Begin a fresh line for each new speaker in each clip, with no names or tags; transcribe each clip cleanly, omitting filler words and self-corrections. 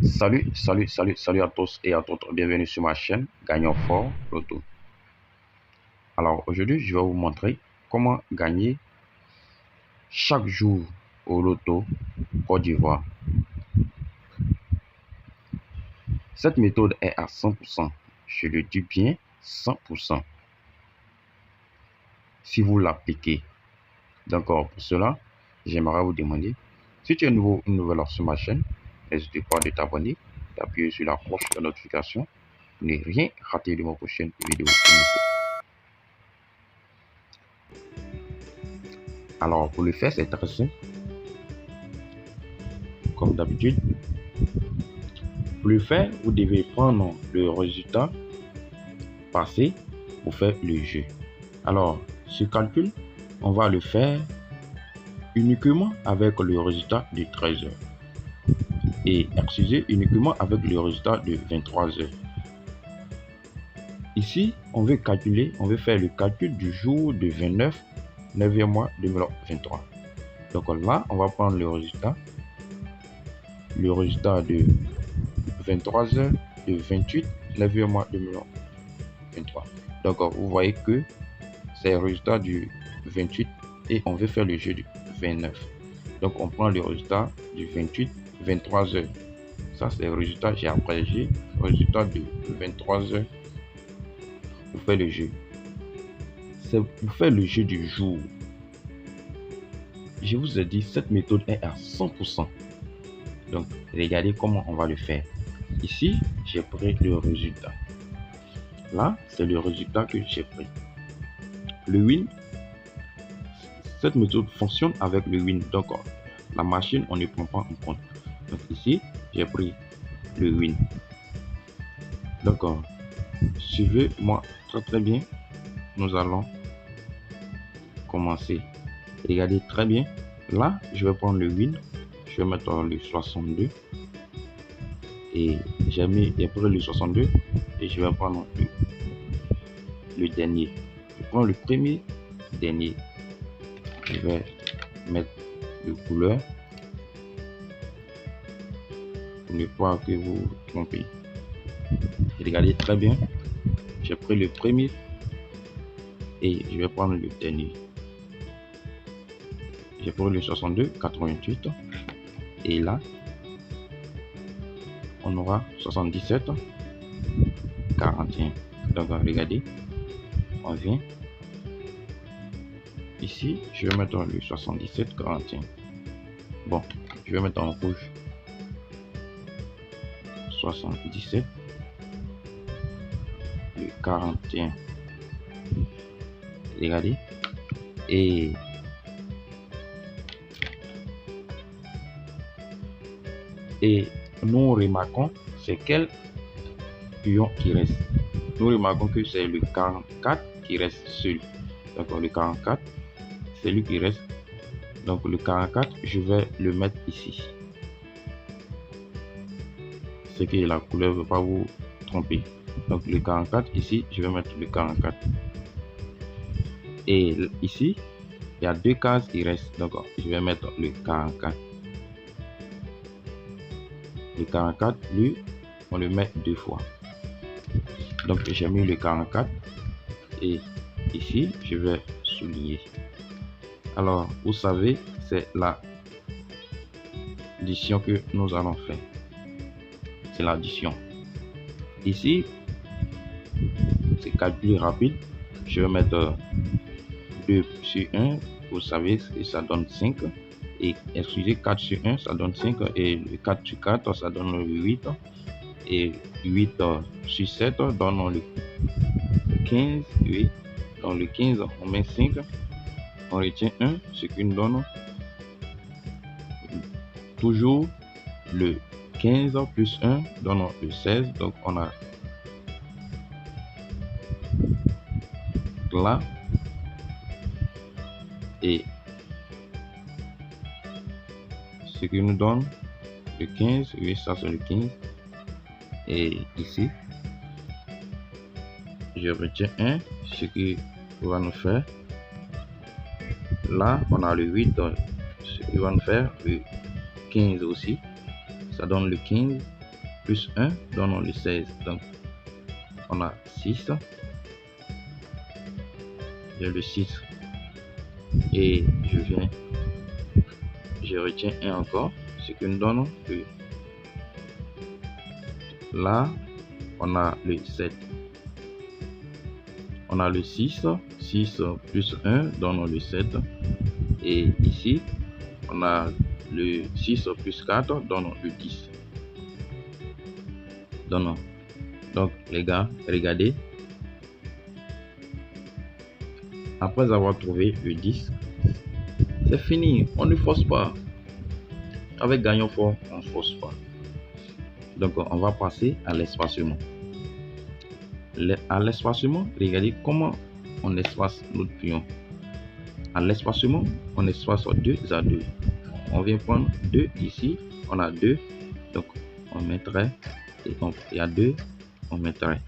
Salut à tous et à toutes. Bienvenue sur ma chaîne Gagnons Fort Loto. Alors aujourd'hui, je vais vous montrer comment gagner chaque jour au Loto Côte d'Ivoire. Cette méthode est à 100%. Je le dis bien 100%. Si vous l'appliquez. D'accord, pour cela, j'aimerais vous demander, si tu es nouveau ou nouvelle sur ma chaîne, n'hésitez pas de t'abonner, d'appuyer sur la cloche de notification, ne rien rater de mes prochaines vidéos. Alors pour le faire, c'est très simple. Comme d'habitude, pour le faire, vous devez prendre le résultat passé pour faire le jeu. Alors, ce calcul, on va le faire uniquement avec le résultat de 13 heures. Et excusez, uniquement avec le résultat de 23 heures. Ici, on veut faire le calcul du jour de 29, 9e mois 2023. Donc là, on va prendre le résultat de 23 heures de 28, 9e mois 2023. Donc vous voyez que c'est le résultat du 28 et on veut faire le jeu du 29. Donc on prend le résultat du 28, 23 heures. Ça c'est le résultat, j'ai abrégé le résultat de 23 heures pour faire le jeu. C'est pour faire le jeu du jour. Je vous ai dit, cette méthode est à 100%. Donc regardez comment on va le faire. Ici, j'ai pris le résultat. Là, c'est le résultat que j'ai pris. Le win, cette méthode fonctionne avec le win. Donc, la machine, on ne prend pas en compte. Donc ici, j'ai pris le win. Donc, suivez-moi très bien. Nous allons commencer. Regardez très bien. Là, je vais prendre le win. Je vais mettre le 62. Et j'ai pris le 62. Et je vais prendre le dernier. Je prends le premier dernier. Je vais mettre de couleur pour ne pas que vous vous trompez. Regardez très bien. J'ai pris le premier et je vais prendre le dernier. J'ai pris le 62, 88 et là on aura 77, 41. Donc regardez, on vient ici, je vais mettre le 77, 41. Bon, je vais mettre en rouge 77, le 41. Regardez, et nous remarquons c'est quel pion qui reste. Nous remarquons que c'est le 44 qui reste seul. Donc le 44, c'est lui qui reste. Donc le 44, je vais le mettre ici. C'est que la couleur ne veut pas vous tromper. Donc le 44, ici, je vais mettre le 44. Et ici, il y a deux cases qui restent. Donc je vais mettre le 44. Le 44, lui, on le met deux fois. Donc j'ai mis le 44 et ici je vais souligner. Alors vous savez, c'est l'addition que nous allons faire. C'est l'addition. Ici, c'est calcul rapide. Je vais mettre 2 sur 1. Vous savez que ça donne 5. Et excusez, 4 sur 1, ça donne 5. Et 4 sur 4, ça donne 8. Et 8 sur 7 donne le 15. Oui. Dans le 15, on met 5. On retient 1, ce qui nous donne toujours le 15 plus 1 donne le 16. Donc on a là et ce qui nous donne le 15. Oui, ça c'est le 15. Et ici, je retiens 1, ce qui va nous faire. Là, on a le 8, ce qui va nous faire le 15 aussi. Ça donne le 15. plus 1 donne le 16. Donc, on a 6. J'ai le 6. Et je retiens 1 encore, ce qui nous donne que là, on a le 7. On a le 6. 6 plus 1 donne le 7. Et ici, on a le 6 plus 4 donne le 10. Donc, les gars, regardez. Après avoir trouvé le 10, c'est fini. On ne force pas. Avec gagnant fort, on ne force pas. Donc, on va passer à l'espacement. À l'espacement, regardez comment on espace notre pion. À l'espacement, on espace 2 à 2. On vient prendre 2 ici. On a 2. Donc, on mettrait. Et donc, il y a 2, on mettrait.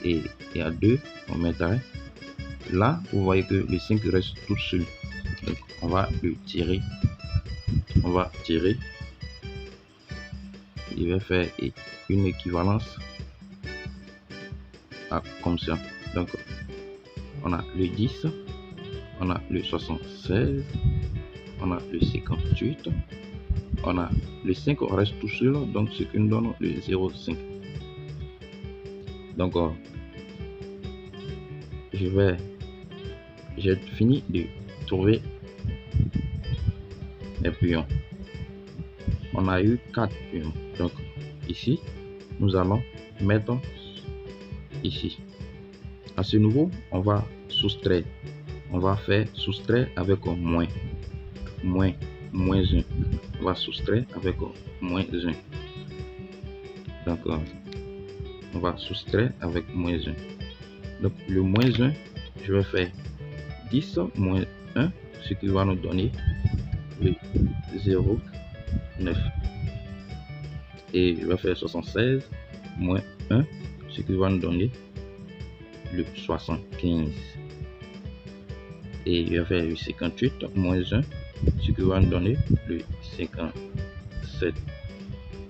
Et il y a 2, on mettrait. Là, vous voyez que le 5 reste tout seul. Donc, on va le tirer. On va tirer. Il va faire une équivalence comme ça. Donc, on a le 10, on a le 76, on a le 58, on a le 5 reste tout seul, donc ce qui nous donne le 0,5. Donc, j'ai fini de trouver les pions. On a eu 4 pions. Donc, ici, nous allons mettre ici. À ce niveau, on va soustraire. On va faire soustraire avec moins 1. On va soustraire avec moins 1. Donc, on va soustraire avec moins 1. Donc, le moins 1, je vais faire 10 moins 1, ce qui va nous donner le 0,9. Et je vais faire 76 moins 1, ce qui va nous donner le 75. Et je vais faire le 58 moins 1, ce qui va nous donner le 57.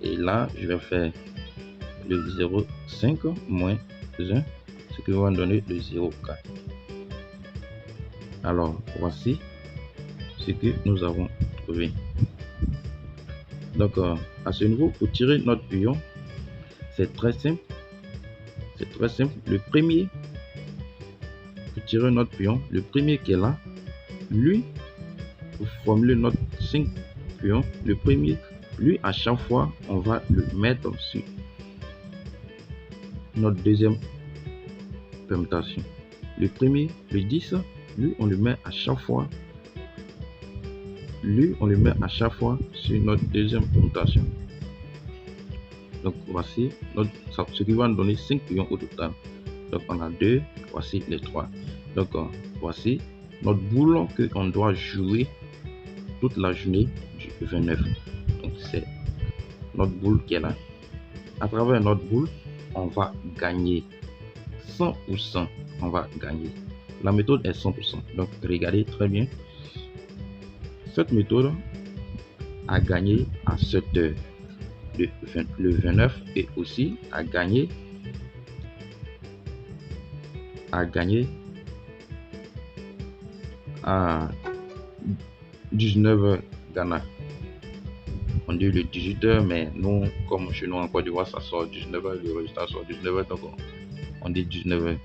Et là, je vais faire le 0,5 moins 1, ce qui va nous donner le 0,4. Alors, voici ce que nous avons trouvé. Donc, à ce niveau, pour tirer notre pion, c'est très simple. C'est très simple. Le premier, pour tirer notre pion, le premier qui est là, lui, pour formuler notre 5 pions, le premier, lui, à chaque fois, on va le mettre sur notre deuxième permutation. Le premier, le 10, lui, on le met à chaque fois. Lui, on le met à chaque fois sur notre deuxième permutation. Donc, voici ce qui va nous donner 5 pions au total. Donc, on a 2, voici les 3. Donc, voici notre boule qu'on doit jouer toute la journée du 29. Donc, c'est notre boule qui est là. À travers notre boule, on va gagner 100%. On va gagner. La méthode est 100%. Donc, regardez très bien. Cette méthode a gagné à 7 heures. Le 29 et aussi a gagné à 19h Ghana. On dit le 18h, mais nous, comme chez nous en Côte d'Ivoire, ça sort 19h, le résultat sort 19h, donc on dit 19h.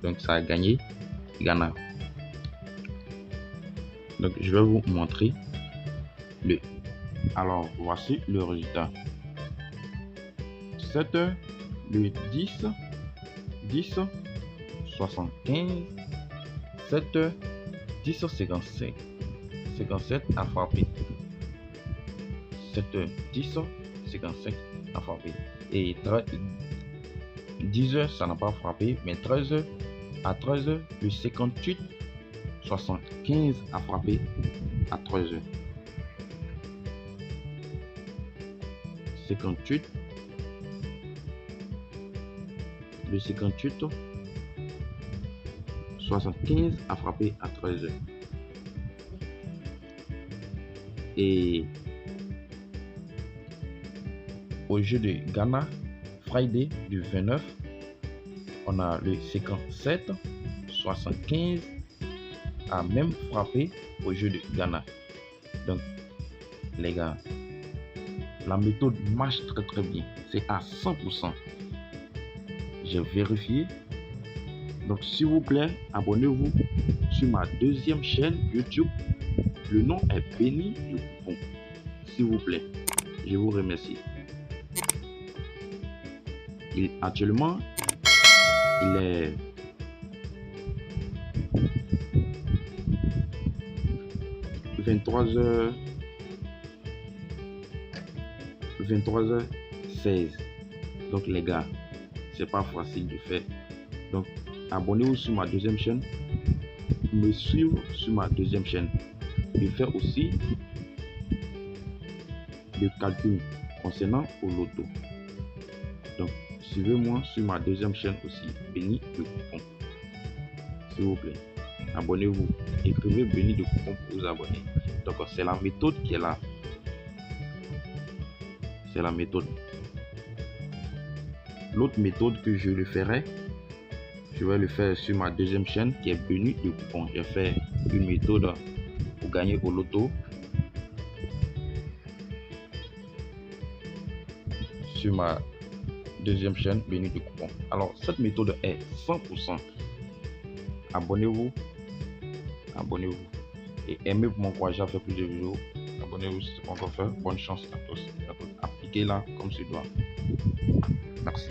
Donc ça a gagné Ghana. Donc je vais vous montrer le. Alors voici le résultat. 7h, le 10, 75, 7h, 10, 55, 57 a frappé. 7h, 10, 55 a frappé. Et 10h, ça n'a pas frappé, mais 13h, à 13h, le 58, 75 a frappé à 13h. 58, le 58, 75 a frappé à 13h. Et au jeu de Ghana, Friday du 29, on a le 57, 75 a même frappé au jeu de Ghana. Donc, les gars, la méthode marche très bien. C'est à 100%. J'ai vérifié. Donc, s'il vous plaît, abonnez-vous sur ma deuxième chaîne YouTube. Le nom est Béni du Coupon. S'il vous plaît, je vous remercie. Actuellement, il est 23h16. Donc les gars, c'est pas facile de faire. Donc abonnez-vous sur ma deuxième chaîne, me suivre sur ma deuxième chaîne et faire aussi le calcul concernant au loto. Donc suivez-moi sur ma deuxième chaîne aussi, Béni de Coupon. S'il vous plaît, abonnez-vous, écrivez Béni de Coupon pour vous abonner. Donc c'est la méthode qui est là. C'est la méthode. L'autre méthode que je le ferai, je vais le faire sur ma deuxième chaîne qui est Béni de Coupon. J'ai fait une méthode pour gagner au loto sur ma deuxième chaîne Béni de Coupon. Alors cette méthode est 100%. Abonnez-vous, abonnez-vous et aimez pour m'encourager à faire plus de vidéos. Abonnez-vous si ce n'est pas encore fait. Bonne chance à tous. Appliquez-la comme ce doit. Merci.